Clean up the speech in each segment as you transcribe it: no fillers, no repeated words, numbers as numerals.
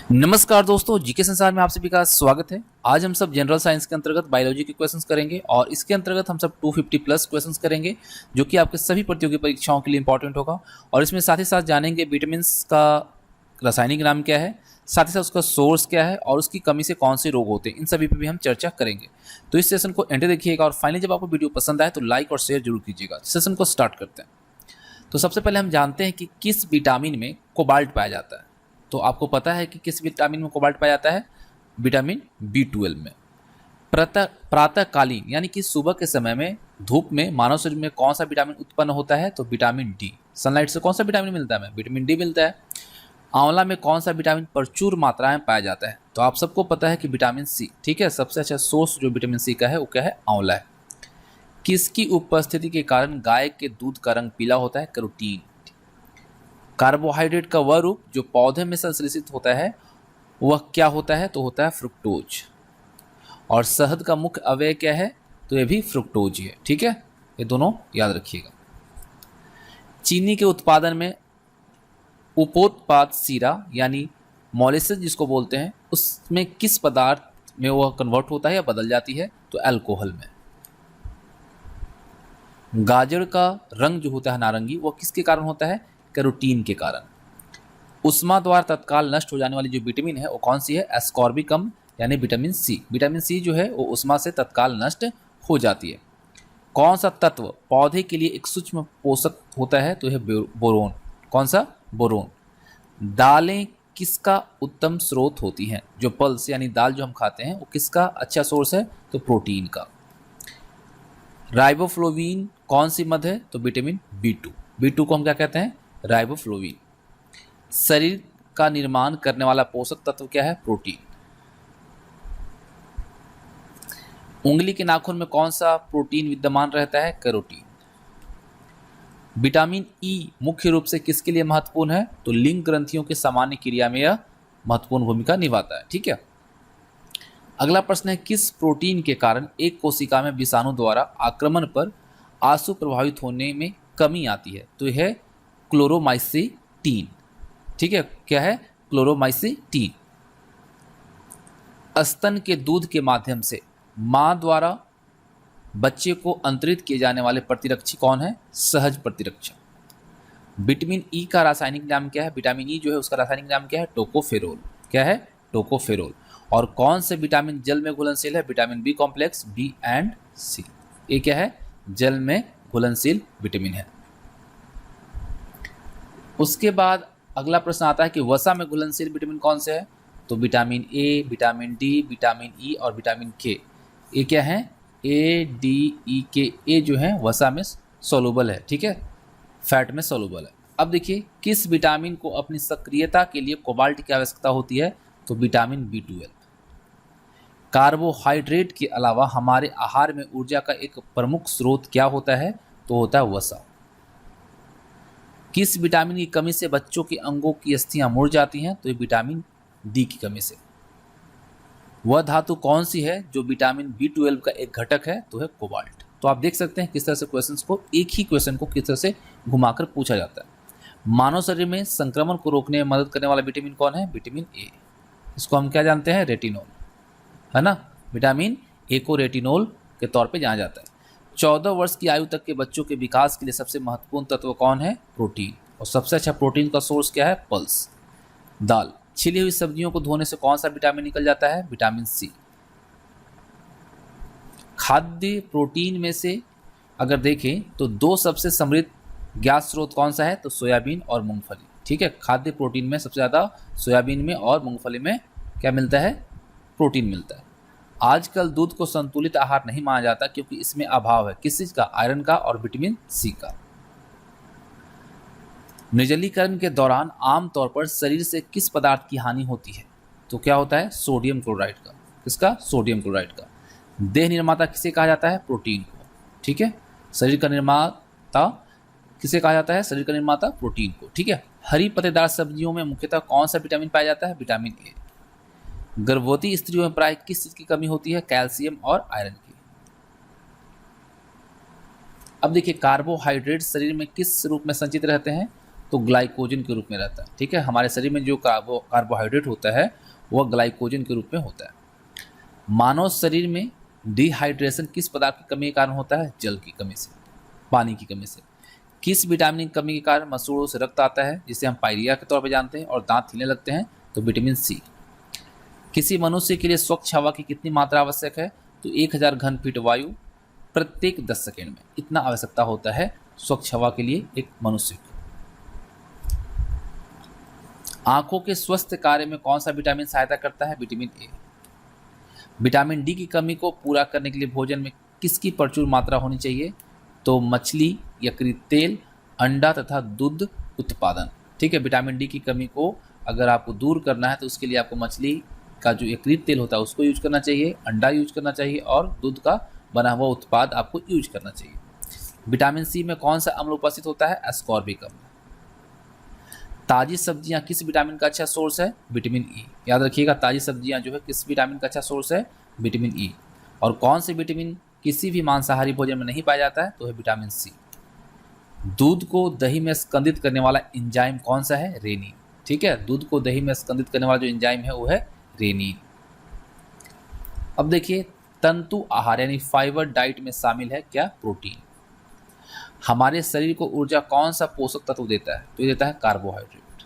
नमस्कार दोस्तों, जीके संसार में आप सभी का स्वागत है। आज हम सब जनरल साइंस के अंतर्गत बायोलॉजी के क्वेश्चंस करेंगे और इसके अंतर्गत हम सब 250 प्लस क्वेश्चंस करेंगे जो कि आपके सभी प्रतियोगी परीक्षाओं के लिए इंपॉर्टेंट होगा। और इसमें साथ ही साथ जानेंगे विटामिन्स का रासायनिक नाम क्या है, साथ ही साथ उसका सोर्स क्या है और उसकी कमी से कौन से रोग होते हैं, इन सभी पर भी हम चर्चा करेंगे। तो इस सेशन को एंड देखिएगा और फाइनली जब आपको वीडियो पसंद आए तो लाइक और शेयर जरूर कीजिएगा। सेशन को स्टार्ट करते हैं। तो सबसे पहले हम जानते हैं कि किस विटामिन में कोबाल्ट पाया जाता है। तो आपको पता है कि किस विटामिन में कोबाल्ट पाया जाता है? विटामिन B12 में। प्रातःकालीन यानी कि सुबह के समय में धूप में मानव शरीर में कौन सा विटामिन उत्पन्न होता है? तो विटामिन डी। सनलाइट से कौन सा विटामिन मिलता है हमें? विटामिन डी मिलता है। आंवला में कौन सा विटामिन प्रचुर मात्रा में पाया जाता है? तो आप सबको पता है कि विटामिन सी। ठीक है, सबसे अच्छा सोर्स जो विटामिन सी का है वो क्या है? आंवला है। किसकी उपस्थिति के कारण गाय के दूध का रंग पीला होता है? कैरोटीन। कार्बोहाइड्रेट का वह रूप जो पौधे में संश्लेषित होता है वह क्या होता है? तो होता है फ्रुक्टोज। और शहद का मुख्य अवयव क्या है? तो यह भी फ्रुक्टोज ही है। ठीक है, ये दोनों याद रखिएगा। चीनी के उत्पादन में उपोत्पाद शीरा यानी मॉलिसेस जिसको बोलते हैं, उसमें किस पदार्थ में वह कन्वर्ट होता है या बदल जाती है? तो अल्कोहल में। गाजर का रंग जो होता है नारंगी, वह किसके कारण होता है? कैरोटीन के कारण। उष्मा द्वारा तत्काल नष्ट हो जाने वाली जो विटामिन है वो कौन सी है? एस्कॉर्बिकम यानी विटामिन सी। विटामिन सी जो है वो उष्मा से तत्काल नष्ट हो जाती है। कौन सा तत्व पौधे के लिए एक सूक्ष्म पोषक होता है? तो यह बोरोन। कौन सा? बोरोन। दालें किसका उत्तम स्रोत होती हैं? जो पल्स यानी दाल जो हम खाते हैं वो किसका अच्छा सोर्स है? तो प्रोटीन का। राइबोफ्लोविन कौन सी मद है? तो विटामिन B2। B2 को हम क्या कहते हैं? राइबोफ्लोविन। शरीर का निर्माण करने वाला पोषक तत्व क्या है? प्रोटीन। उंगली के नाखून में कौन सा प्रोटीन विद्यमान रहता है? कैरोटीन। विटामिन ई मुख्य रूप से किसके लिए महत्वपूर्ण है? तो लिंग ग्रंथियों की सामान्य क्रिया में यह महत्वपूर्ण भूमिका निभाता है। ठीक है, अगला प्रश्न है किस प्रोटीन के कारण एक कोशिका में विषाणु द्वारा आक्रमण पर आंसू प्रभावित होने में कमी आती है? तो यह है क्लोरोमाइसिटीन। ठीक है, क्या है? क्लोरोमाइसिटीन। स्तन के दूध के माध्यम से मां द्वारा बच्चे को अंतरित किए जाने वाले प्रतिरक्षी कौन है? सहज प्रतिरक्षक। विटामिन ई का रासायनिक नाम क्या है? विटामिन ई जो है उसका रासायनिक नाम क्या है? टोकोफेरोल। क्या है? टोकोफेरोल। और कौन से विटामिन जल में घुलनशील है? Vitamin B complex, B and C. ये क्या है? जल में घुलनशील विटामिन है। उसके बाद अगला प्रश्न आता है कि वसा में घुलनशील विटामिन कौन से है? तो vitamin A, vitamin D, vitamin E और विटामिन के। ये क्या है? ए, डी, ई, के। ए जो है वसा में सोलुबल है। ठीक है, फैट में सोलुबल है। अब देखिए किस विटामिन को अपनी सक्रियता के लिए कोबाल्ट की आवश्यकता होती है? तो विटामिन B12। कार्बोहाइड्रेट के अलावा हमारे आहार में ऊर्जा का एक प्रमुख स्रोत क्या होता है? तो होता है वसा। किस विटामिन की कमी से बच्चों के अंगों की अस्थियां मुड़ जाती हैं? तो ये विटामिन डी की कमी से। वह धातु कौन सी है जो विटामिन B12 का एक घटक है? तो है कोबाल्ट। तो आप देख सकते हैं किस तरह से क्वेश्चंस को, एक ही क्वेश्चन को किस तरह से घुमाकर पूछा जाता है। मानव शरीर में संक्रमण को रोकने में मदद करने वाला विटामिन कौन है? Vitamin A. इसको हम क्या जानते हैं? रेटिनोल, है ना। विटामिन ए को रेटिनोल के तौर पे जाना जाता है। 14 वर्ष की आयु तक के बच्चों के विकास के लिए सबसे महत्वपूर्ण तत्व कौन है? प्रोटीन। और सबसे अच्छा प्रोटीन का सोर्स क्या है? पल्स, दाल। छिली हुई सब्जियों को धोने से कौन सा विटामिन निकल जाता है? Vitamin C. खाद्य प्रोटीन में से अगर देखें तो दो सबसे समृद्ध ज्ञात स्रोत कौन सा है? तो सोयाबीन और मूंगफली। ठीक है, खाद्य प्रोटीन में सबसे ज़्यादा सोयाबीन में और मूंगफली में क्या मिलता है? प्रोटीन मिलता है। आजकल दूध को संतुलित आहार नहीं माना जाता क्योंकि इसमें अभाव है किस चीज का? आयरन का और विटामिन सी का। निर्जलीकरण के दौरान आमतौर पर शरीर से किस पदार्थ की हानि होती है? तो क्या होता है? सोडियम क्लोराइड का। किसका? सोडियम क्लोराइड का। देह निर्माता किसे कहा जाता है? प्रोटीन को। ठीक है, शरीर का निर्माता किसे कहा जाता है? शरीर का निर्माता प्रोटीन को। ठीक है, हरी पत्तेदार सब्जियों में मुख्यतः कौन सा विटामिन पाया जाता है? Vitamin A. गर्भवती स्त्रियों में प्राय किस चीज की कमी होती है? कैल्शियम और आयरन की। अब देखिए कार्बोहाइड्रेट शरीर में किस रूप में संचित रहते हैं? तो ग्लाइकोजन के रूप में रहता है। ठीक है, हमारे शरीर में जो कार्बोहाइड्रेट होता है वह ग्लाइकोजन के रूप में होता है। मानव शरीर में डिहाइड्रेशन किस पदार्थ की कमी के कारण होता है? जल की कमी से, पानी की कमी से। किस विटामिन की कमी के कारण मसूड़ों से रक्त आता है, जिसे हम पायरिया के तौर पर जानते हैं, और दांत हिलने लगते हैं? तो विटामिन सी। किसी मनुष्य के लिए स्वच्छ हवा की कितनी मात्रा आवश्यक है? तो 1000 घन फीट वायु प्रत्येक 10 सेकेंड में, इतना आवश्यकता होता है स्वच्छ हवा के लिए एक मनुष्य को। आंखों के स्वस्थ कार्य में कौन सा विटामिन सहायता करता है? Vitamin A. विटामिन डी की कमी को पूरा करने के लिए भोजन में किसकी प्रचुर मात्रा होनी चाहिए? तो मछली, यकृत तेल, अंडा तथा दूध उत्पादन। ठीक है, विटामिन डी की कमी को अगर आपको दूर करना है तो उसके लिए आपको मछली का जो यकृत तेल होता है उसको यूज करना चाहिए, अंडा यूज करना चाहिए और दूध का बना हुआ उत्पाद आपको यूज करना चाहिए। विटामिन सी में कौन सा अम्ल उपस्थित होता है? एस्कॉर्बिक अम्ल। ताजी सब्जियां किस विटामिन का अच्छा सोर्स है? Vitamin E. याद रखिएगा, ताजी सब्जियां जो है किस विटामिन का अच्छा सोर्स है? Vitamin E. और कौन से विटामिन किसी भी मांसाहारी भोजन में नहीं पाया जाता है? तो है विटामिन सी। दूध को दही में स्कंदित करने वाला एंजाइम कौन सा है? रेनिन। ठीक है, दूध को दही में स्कंदित करने वाला जो एंजाइम है वो है रेनिन। अब देखिए, तंतु आहार यानी फाइबर डाइट में शामिल है क्या? प्रोटीन। हमारे शरीर को ऊर्जा कौन सा पोषक तत्व देता है? तो ये देता है कार्बोहाइड्रेट।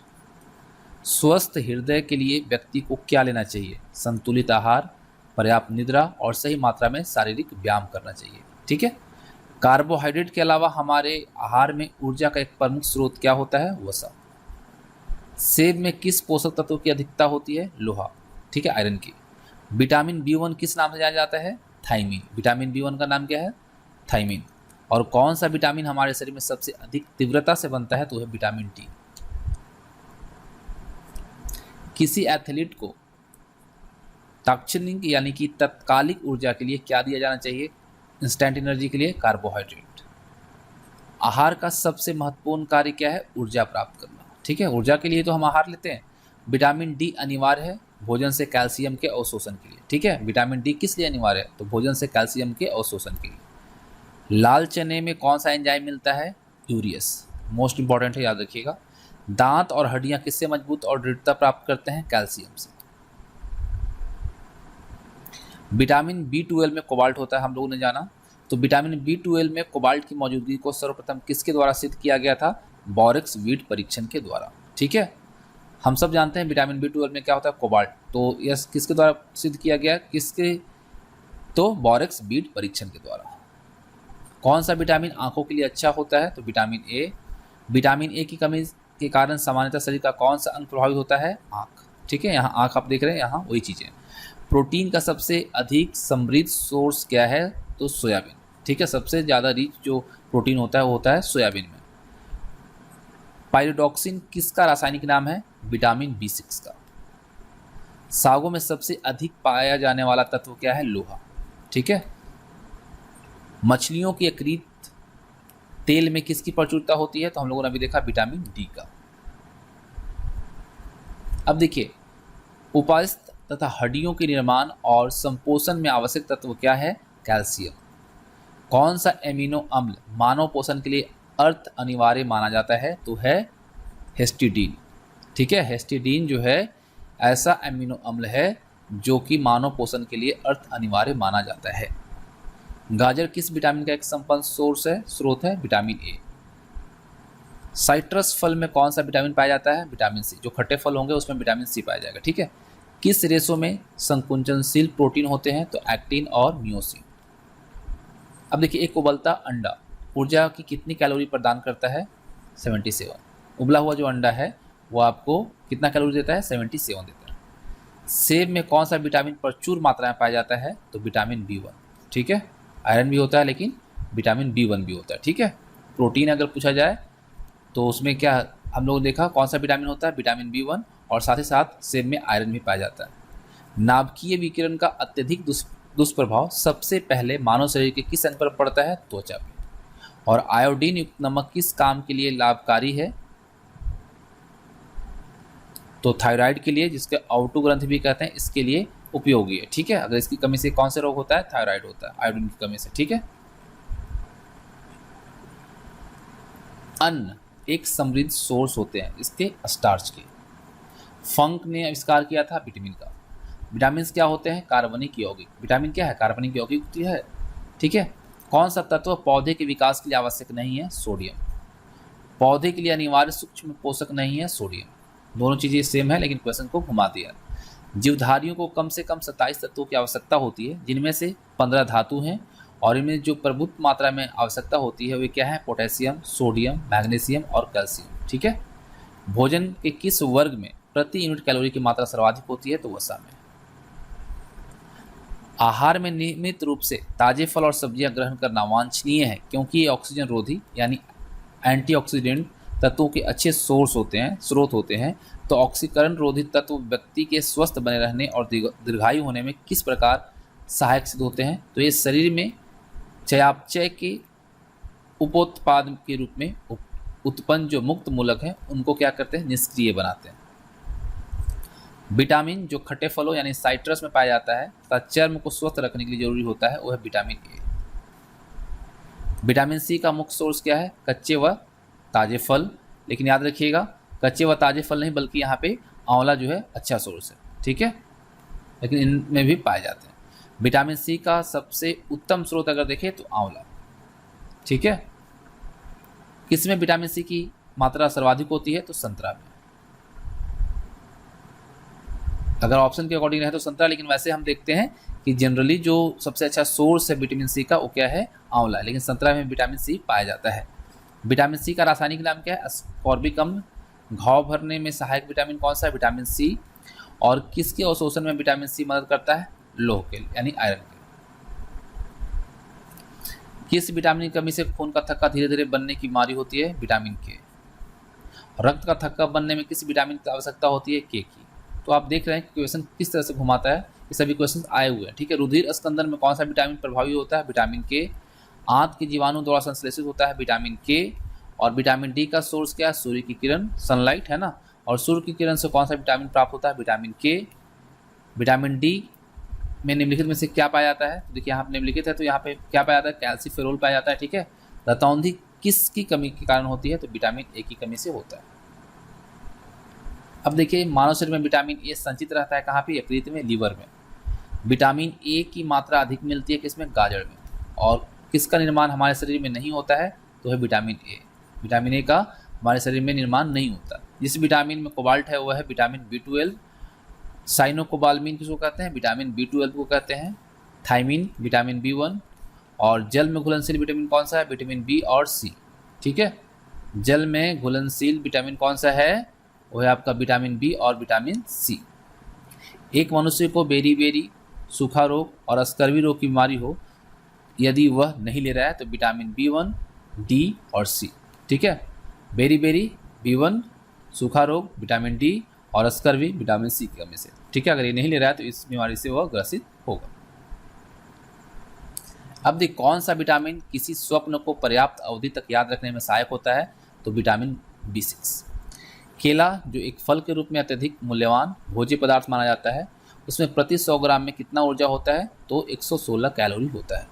स्वस्थ हृदय के लिए व्यक्ति को क्या लेना चाहिए? संतुलित आहार, पर्याप्त निद्रा और सही मात्रा में शारीरिक व्यायाम करना चाहिए। ठीक है, कार्बोहाइड्रेट के अलावा हमारे आहार में ऊर्जा का एक प्रमुख स्रोत क्या होता है? वसा। सेब में किस पोषक तत्व की अधिकता होती है? लोहा। ठीक है, आयरन की। विटामिन B1 किस नाम से जाना जाता है? थायमीन। विटामिन B1 का नाम क्या है? थायमीन। और कौन सा विटामिन हमारे शरीर में सबसे अधिक तीव्रता से बनता है? तो है विटामिन डी। किसी एथलीट को तात्क्षणिक यानी कि तत्कालिक ऊर्जा के लिए क्या दिया जाना चाहिए? इंस्टेंट एनर्जी के लिए कार्बोहाइड्रेट। आहार का सबसे महत्वपूर्ण कार्य क्या है? ऊर्जा प्राप्त करना। ठीक है, ऊर्जा के लिए तो हम आहार लेते हैं। विटामिन डी अनिवार्य है भोजन से कैल्शियम के अवशोषण के लिए। ठीक है, विटामिन डी किस लिए अनिवार्य है? तो भोजन से कैल्शियम के अवशोषण के लिए। लाल चने में कौन सा एंजाइम मिलता है? यूरियस। मोस्ट इंपॉर्टेंट है, याद रखिएगा। दांत और हड्डियां किससे मजबूत और दृढ़ता प्राप्त करते हैं? कैल्शियम से। विटामिन B12 में कोबाल्ट होता है, हम लोगों ने जाना। तो विटामिन B12 में कोबाल्ट की मौजूदगी को सर्वप्रथम किसके द्वारा सिद्ध किया गया था? बोरेक्स वीट परीक्षण के द्वारा। ठीक है, हम सब जानते हैं विटामिन B12 में क्या होता है? कोबाल्ट। तो यह किसके द्वारा सिद्ध किया गया? किसके? तो बोरेक्स वीट परीक्षण के द्वारा। कौन सा विटामिन आंखों के लिए अच्छा होता है? तो विटामिन ए। विटामिन ए की कमी के कारण सामान्यतः शरीर का कौन सा अंग प्रभावित होता है? आंख। ठीक है, यहाँ आंख आप देख रहे हैं, यहाँ वही चीजें। प्रोटीन का सबसे अधिक समृद्ध सोर्स क्या है? तो सोयाबीन। ठीक है, सबसे ज़्यादा रिच जो प्रोटीन होता है वो होता है सोयाबीन में। पायरिडॉक्सिन किसका रासायनिक नाम है? विटामिन B6 का। सागों में सबसे अधिक पाया जाने वाला तत्व क्या है? लोहा। ठीक है, मछलियों की यकृत तेल में किसकी प्रचुरता होती है? तो हम लोगों ने अभी देखा विटामिन डी का। अब देखिए, उपास्थि तथा हड्डियों के निर्माण और संपोषण में आवश्यक तत्व क्या है? कैल्शियम। कौन सा एमिनो अम्ल मानव पोषण के लिए अर्थ अनिवार्य माना जाता है? तो है हिस्टिडीन। ठीक है, हिस्टिडीन जो है ऐसा एमिनो अम्ल है जो कि मानव पोषण के लिए अर्थ अनिवार्य माना जाता है। गाजर किस विटामिन का एक संपन्न स्रोत है? Vitamin A. साइट्रस फल में कौन सा विटामिन पाया जाता है? Vitamin C. जो खट्टे फल होंगे उसमें विटामिन सी पाया जाएगा। ठीक है, किस रेशों में संकुचनशील प्रोटीन होते हैं? तो एक्टिन और मियोसिन। अब देखिए, एक उबलता अंडा ऊर्जा की कितनी कैलोरी प्रदान करता है? 77। उबला हुआ जो अंडा है वो आपको कितना कैलोरी देता है? 77 देता है। सेब में कौन सा विटामिन प्रचुर मात्रा में पाया जाता है? तो विटामिन B1। ठीक है, आयरन भी होता है लेकिन विटामिन B1 भी होता है। ठीक है, प्रोटीन अगर पूछा जाए तो उसमें क्या हम लोग देखा कौन सा विटामिन होता है? Vitamin B1। और साथ ही साथ सेब में आयरन भी पाया जाता है। नाभिकीय विकिरण का अत्यधिक दुष्प्रभाव सबसे पहले मानव शरीर के किस अंग पर पड़ता है? त्वचा पे। और आयोडीन युक्त नमक किस काम के लिए लाभकारी है? तो थायराइड के लिए, जिसके ऑटो ग्रंथि भी कहते हैं, इसके लिए उपयोगी है। ठीक है, अगर इसकी कमी से कौन से रोग होता है? थायराइड होता है आयोडीन की कमी से। ठीक है, अन्न एक समृद्ध सोर्स होते हैं इसके स्टार्च के। फंक ने आविष्कार किया था विटामिन का। विटामिन क्या होते हैं? कार्बनिक यौगिक। विटामिन क्या है? कार्बनिक यौगिक होती है। ठीक है। कौन सा तत्व पौधे के विकास के लिए आवश्यक नहीं है? सोडियम। पौधे के लिए अनिवार्य सूक्ष्म पोषक नहीं है? सोडियम। दोनों चीज़ें सेम है लेकिन क्वेश्चन को घुमा दिया। जीवधारियों को कम से कम 27 तत्वों की आवश्यकता होती है, जिनमें से 15 धातु हैं, और इनमें जो प्रभुत्व मात्रा में आवश्यकता होती है वे क्या है? पोटेशियम, सोडियम, मैग्नीशियम और कैल्शियम। ठीक है। भोजन के किस वर्ग में प्रति यूनिट कैलोरी की मात्रा सर्वाधिक होती है? तो वसा में। आहार में नियमित रूप से ताजे फल और सब्जियां ग्रहण करना वांछनीय है, क्योंकि ये ऑक्सीजन रोधी यानी एंटीऑक्सीडेंट तत्वों के अच्छे स्रोत होते हैं। तो ऑक्सीकरण रोधी तत्व व्यक्ति के स्वस्थ बने रहने और दीर्घायु होने में किस प्रकार सहायक सिद्ध होते हैं? तो ये शरीर में चयापचय के उपोत्पाद के रूप में उत्पन्न जो मुक्त मूलक हैं उनको क्या करते हैं? निष्क्रिय बनाते हैं। विटामिन जो खट्टे फलों यानी साइट्रस में पाया जाता है तथा चर्म को स्वस्थ रखने के लिए जरूरी होता है, वो है विटामिन ए। विटामिन सी का मुख्य सोर्स क्या है? कच्चे व ताजे फल। लेकिन याद रखिएगा, कच्चे व ताजे फल नहीं बल्कि यहाँ पे आंवला जो है अच्छा सोर्स है। ठीक है। लेकिन इनमें भी पाए जाते हैं। विटामिन सी का सबसे उत्तम स्रोत अगर देखें तो आंवला। ठीक है। किसमें विटामिन सी की मात्रा सर्वाधिक होती है? तो संतरा में। अगर ऑप्शन के अकॉर्डिंग रहे तो संतरा, लेकिन वैसे हम देखते हैं कि जनरली जो सबसे अच्छा सोर्स है विटामिन सी का वो क्या है? आंवला। लेकिन संतरा में विटामिन सी पाया जाता है। विटामिन सी का रासायनिक नाम क्या है? अस्कॉर्बिक अम्ल। घाव भरने में सहायक विटामिन कौन सा है? Vitamin C. और किसके अवशोषण में विटामिन सी मदद करता है? लोह के यानी आयरन के। किस विटामिन की कमी से खून का थक्का धीरे धीरे बनने की बीमारी होती है? विटामिन के। रक्त का थक्का बनने में किस विटामिन की आवश्यकता होती है? के की। तो आप देख रहे हैं कि क्वेश्चन किस तरह से घुमाता है। ये सभी क्वेश्चन आए हुए हैं। ठीक है। रुधिर स्कंदन में कौन सा विटामिन प्रभावी होता है? विटामिन के। आंत के जीवाणु द्वारा संश्लेषित होता है विटामिन के। और विटामिन डी का सोर्स क्या है? सूर्य की किरण, सनलाइट है ना। और सूर्य की किरण से कौन सा विटामिन प्राप्त होता है? विटामिन के। विटामिन डी में निम्नलिखित में से क्या पाया जाता है? तो देखिए यहाँ पे निम्नलिखित है, तो यहाँ पे क्या पाया जाता है? कैल्सीफेरोल पाया जाता है। ठीक है। रतौंधी किसकी कमी के कारण होती है? तो विटामिन ए की कमी से होता है। अब देखिए, मानव शरीर में विटामिन ए संचित रहता है कहाँ पे? यकृत में, लीवर में। विटामिन ए की मात्रा अधिक मिलती है किसमें? गाजर में। और किसका निर्माण हमारे शरीर में नहीं होता है? तो है विटामिन ए। विटामिन ए का हमारे शरीर में निर्माण नहीं होता। जिस विटामिन में कोबाल्ट है वह है विटामिन B12। साइनोकोबालमिन किसको कहते हैं? विटामिन B12 को कहते हैं। Thiamine vitamin B1। और जल में घुलनशील विटामिन कौन सा है? विटामिन बी और सी। ठीक है। जल में घुलनशील विटामिन कौन सा है? वह है आपका विटामिन बी और विटामिन सी। एक मनुष्य को बेरी सूखा रोग और स्कर्वी रोग की बीमारी हो, यदि वह नहीं ले रहा है तो विटामिन B1, डी और सी। ठीक है। बेरी B1 सूखा रोग विटामिन डी और स्कर्वी विटामिन सी की कमी से। ठीक है। अगर ये नहीं ले रहा है तो इस बीमारी से वह ग्रसित होगा। अब देखिए, कौन सा विटामिन किसी स्वप्न को पर्याप्त अवधि तक याद रखने में सहायक होता है? तो विटामिन B6। केला जो एक फल के रूप में अत्यधिक मूल्यवान भोज्य पदार्थ माना जाता है, उसमें प्रति 100 ग्राम में कितना ऊर्जा होता है? तो 116 कैलोरी होता है।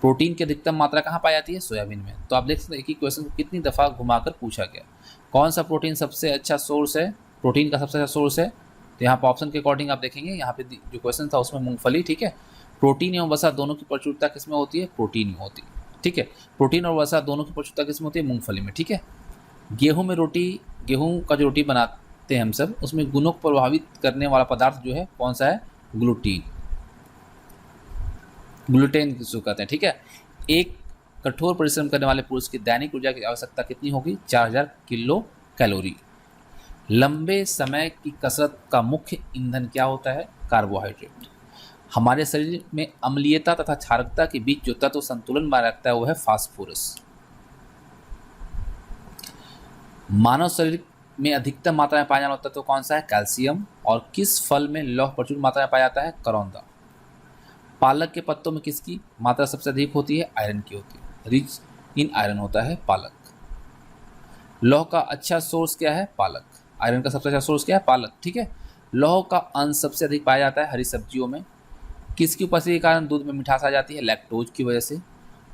प्रोटीन की अधिकतम मात्रा कहाँ पाई जाती है? सोयाबीन में। तो आप देख सकते हैं एक ही क्वेश्चन को कितनी दफ़ा घुमाकर पूछा गया। कौन सा प्रोटीन सबसे अच्छा सोर्स है? प्रोटीन का सबसे अच्छा सोर्स है, तो यहाँ पर ऑप्शन के अकॉर्डिंग आप देखेंगे, यहाँ पे जो क्वेश्चन था उसमें मूंगफली। ठीक है। प्रोटीन एवं वसा दोनों की प्रचुरता किसमें होती है? प्रोटीन में होती है। ठीक है। प्रोटीन और वसा दोनों की प्रचुरता किसमें होती है? मूंगफली में। ठीक है। गेहूं का जो रोटी बनाते हैं हम सब, उसमें गुणों को प्रभावित करने वाला पदार्थ जो है कौन सा है? ग्लूटेन जिसको कहते हैं। ठीक है। एक कठोर परिश्रम करने वाले पुरुष की दैनिक ऊर्जा की आवश्यकता कितनी होगी? 4000 किलो कैलोरी। लंबे समय की कसरत का मुख्य ईंधन क्या होता है? कार्बोहाइड्रेट। हमारे शरीर में अम्लीयता तथा क्षारकता के बीच जो तत्व संतुलन बनाए रखता है वो है फास्फोरस। मानव शरीर में अधिकतम मात्रा में पाया जाने वाला तत्व कौन सा है? कैल्शियम। और किस फल में लौह प्रचुर मात्रा में पाया जाता है? करौंदा। पालक के पत्तों में किसकी मात्रा सबसे अधिक होती है? आयरन की होती है। रिच इन आयरन होता है पालक। लौह का अच्छा सोर्स क्या है? पालक। आयरन का सबसे अच्छा सोर्स क्या है? पालक। ठीक है। लौह का अंश सबसे अधिक पाया जाता है हरी सब्जियों में। किसकी उपस्थिति के कारण दूध में मिठास आ जाती है? लैक्टोज की वजह से।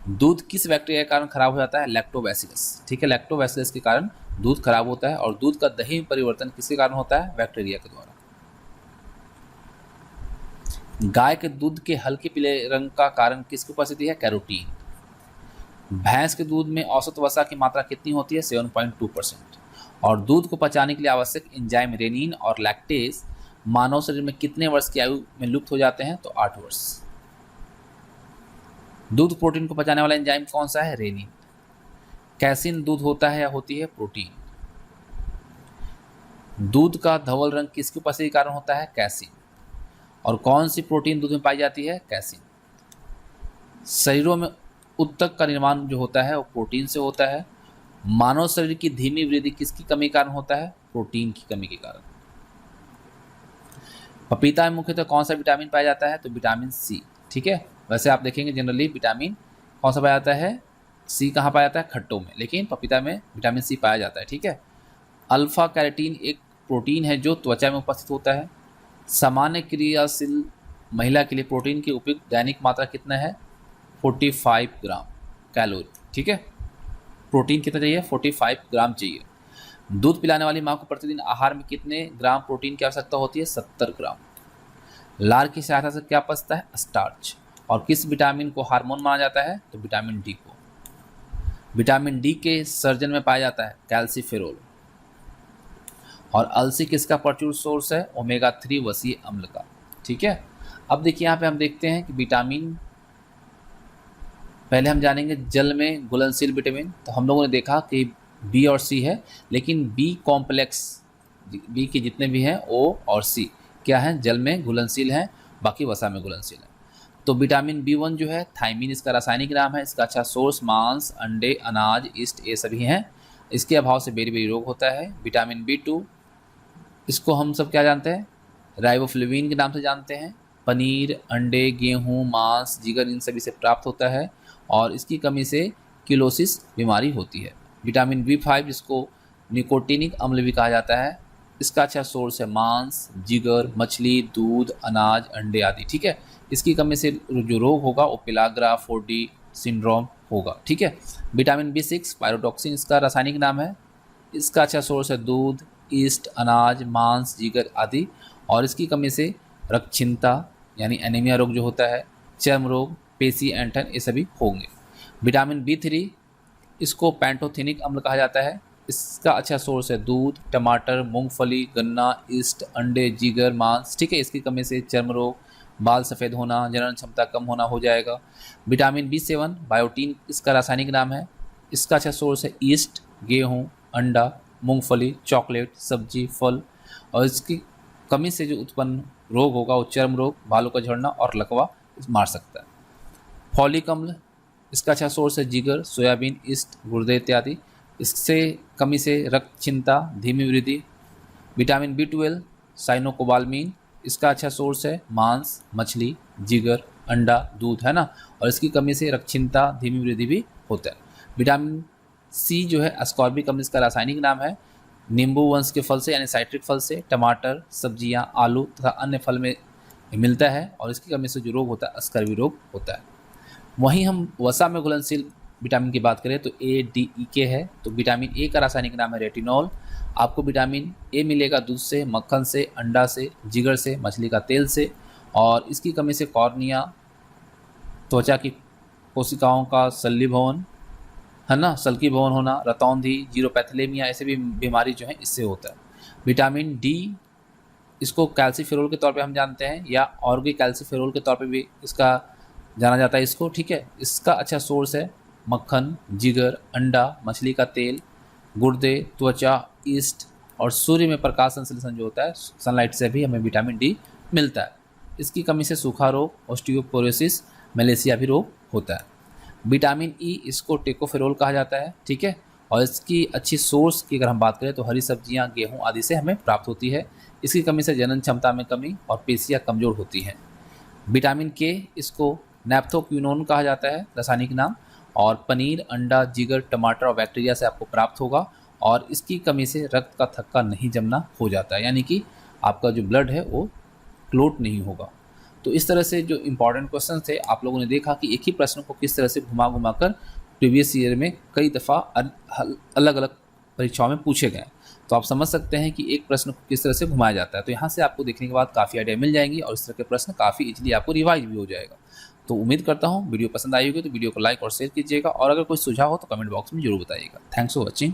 दूध किस बैक्टीरिया के कारण खराब हो जाता है? लैक्टोबैसिलस। ठीक है। लैक्टोबैसिलस के कारण दूध खराब होता है। और दूध का दही में परिवर्तन किसके कारण होता है? बैक्टीरिया के द्वारा। गाय के दूध के हल्के पीले रंग का कारण किसकी उपस्थिति है? कैरोटीन। भैंस के दूध में औसत वसा की मात्रा कितनी होती है? 7.2%। और दूध को पचाने के लिए आवश्यक एंजाइम रेनिन और लैक्टेज मानव शरीर में कितने वर्ष की आयु में लुप्त हो जाते हैं? तो 8 वर्ष। दूध प्रोटीन को पचाने वाला एंजाइम कौन सा है? रेनिन। कैसीन दूध होता है या होती है? प्रोटीन। दूध का धवल रंग किसकी उपस्थिति के कारण होता है? कैसीन। और कौन सी प्रोटीन दूध में पाई जाती है? कैसीन। शरीरों में उत्तक का निर्माण जो होता है वो प्रोटीन से होता है। मानव शरीर की धीमी वृद्धि किसकी कमी के कारण होता है? प्रोटीन की कमी के कारण। पपीता में मुख्यतः कौन सा विटामिन पाया जाता है? तो विटामिन सी। ठीक है, वैसे आप देखेंगे जनरली विटामिन कौन सा पाया जाता है? सी। कहाँ पाया जाता है? खट्टों में, लेकिन पपीता में विटामिन सी पाया जाता है। ठीक है। अल्फा कैरोटीन एक प्रोटीन है जो त्वचा में उपस्थित होता है। सामान्य क्रियाशील महिला के लिए प्रोटीन की उपयुक्त दैनिक मात्रा कितना है? 45 ग्राम कैलोरी। ठीक है, प्रोटीन कितना चाहिए? 45 ग्राम चाहिए। दूध पिलाने वाली माँ को प्रतिदिन आहार में कितने ग्राम प्रोटीन की आवश्यकता होती है? 70 ग्राम। लार की सहायता से क्या पचता है? स्टार्च। और किस विटामिन को हार्मोन माना जाता है? तो विटामिन डी को। विटामिन डी के सर्जन में पाया जाता है कैल्सीफेरोल। और अलसी किसका प्रचुर सोर्स है? ओमेगा 3 वसीय अम्ल का। ठीक है, अब देखिए यहाँ पे हम देखते हैं कि विटामिन, पहले हम जानेंगे जल में घुलनशील विटामिन। तो हम लोगों ने देखा कि बी और सी है, लेकिन बी कॉम्प्लेक्स, बी के जितने भी हैं ओ और सी क्या हैं? जल में घुलनशील हैं, बाकी वसा में घुलनशील हैं। तो विटामिन B1 जो है थायमीन, इसका रासायनिक नाम है। इसका अच्छा सोर्स मांस, अंडे, अनाज, ईस्ट ये सभी हैं। इसके अभाव से बेरी बेरी रोग होता है। विटामिन B2 इसको हम सब क्या जानते हैं? राइबोफ्लेविन के नाम से जानते हैं। पनीर, अंडे, गेहूँ, मांस, जिगर इन सभी से प्राप्त होता है। और इसकी कमी से किलोसिस बीमारी होती है। विटामिन B5 जिसको निकोटिनिक अम्ल भी कहा जाता है, इसका अच्छा सोर्स है मांस, जिगर, मछली, दूध, अनाज, अंडे आदि। ठीक है, इसकी कमी से जो रोग होगा वो पिलाग्रा 4D सिंड्रोम होगा। ठीक है। विटामिन B6 पायरोटॉक्सिन इसका रासायनिक नाम है। इसका अच्छा सोर्स है दूध, ईस्ट, अनाज, मांस, जिगर आदि। और इसकी कमी से रक्तहीनता यानी एनीमिया रोग जो होता है, चर्म रोग, पेशी ऐंठन ये सभी होंगे। विटामिन B3 इसको पैंटोथेनिक अम्ल कहा जाता है। इसका अच्छा सोर्स है दूध, टमाटर, मूंगफली, गन्ना, ईस्ट, अंडे, जिगर, मांस। ठीक है, इसकी कमी से चर्म रोग, बाल सफ़ेद होना, जनन क्षमता कम होना हो जाएगा। विटामिन B7 बायोटीन इसका रासायनिक नाम है। इसका अच्छा सोर्स है ईस्ट, गेहूँ, अंडा, मूंगफली, चॉकलेट, सब्जी, फल। और इसकी कमी से जो उत्पन्न रोग होगा वो चर्म रोग, बालों का झड़ना और लकवा मार सकता है। फॉलिक अम्ल इसका अच्छा सोर्स है जिगर, सोयाबीन, ईस्ट, गुर्दे इत्यादि। इससे कमी से रक्तहीनता, धीमी वृद्धि। विटामिन B12 साइनोकोबालमीन इसका अच्छा सोर्स है मांस, मछली, जिगर, अंडा, दूध, है ना। और इसकी कमी से रक्तहीनता, धीमी वृद्धि भी होता है। विटामिन C जो है अस्कॉर्बिक अम्ल इसका रासायनिक नाम है। नींबू वंश के फल से यानी साइट्रिक फल से, टमाटर, सब्जियां, आलू तथा अन्य फल में मिलता है। और इसकी कमी से जो रोग होता है स्कर्वी रोग होता है। वहीं हम वसा में घुलनशील विटामिन की बात करें तो A, D, E, K है। तो विटामिन ए का रासायनिक नाम है रेटिनॉल। आपको विटामिन ए मिलेगा दूध से, मक्खन से, अंडा से, जिगर से, मछली का तेल से। और इसकी कमी से कॉर्निया, त्वचा की कोशिकाओं का सल्लीभवन, है ना, सल्की भवन होना, रतौंधी, जीरोपैथिलेमिया ऐसे भी बीमारी जो है इससे होता है। विटामिन डी इसको कैल्सीफेरोल के तौर पे हम जानते हैं, या ऑर्गे कैल्सीफेरोल के तौर पे भी इसका जाना जाता है इसको। ठीक है, इसका अच्छा सोर्स है मक्खन, जिगर, अंडा, मछली का तेल, गुर्दे, त्वचा, ईस्ट। और सूर्य में प्रकाश संश्लेषण जो होता है, सनलाइट से भी हमें विटामिन डी मिलता है। इसकी कमी से सूखा रोग, ऑस्टियोपोरोसिस, मलेशिया भी रोग होता है। विटामिन ई इसको टेकोफेरोल कहा जाता है। ठीक है, और इसकी अच्छी सोर्स की अगर हम बात करें तो हरी सब्जियां, गेहूं आदि से हमें प्राप्त होती है। इसकी कमी से जनन क्षमता में कमी और पेशियां कमज़ोर होती हैं। विटामिन के इसको नैप्थोक्विनोन कहा जाता है रासायनिक नाम। और पनीर, अंडा, जिगर, टमाटर और बैक्टीरिया से आपको प्राप्त होगा। और इसकी कमी से रक्त का थक्का नहीं जमना हो जाता है, यानी कि आपका जो ब्लड है वो क्लोट नहीं होगा। तो इस तरह से जो इम्पॉर्टेंट क्वेश्चन थे आप लोगों ने देखा कि एक ही प्रश्न को किस तरह से घुमा घुमा कर प्रीवियस ईयर में कई दफ़ा अलग अलग परीक्षाओं में पूछे गए। तो आप समझ सकते हैं कि एक प्रश्न को किस तरह से घुमाया जाता है। तो यहाँ से आपको देखने के बाद काफ़ी आइडिया मिल जाएंगी और इस तरह के प्रश्न काफ़ी इजीली आपको रिवाइज भी हो जाएगा। तो उम्मीद करता हूँ वीडियो पसंद आई होगी, तो वीडियो को लाइक और शेयर कीजिएगा और अगर कोई सुझाव हो तो कमेंट बॉक्स में जरूर बताइएगा। Thanks for watching.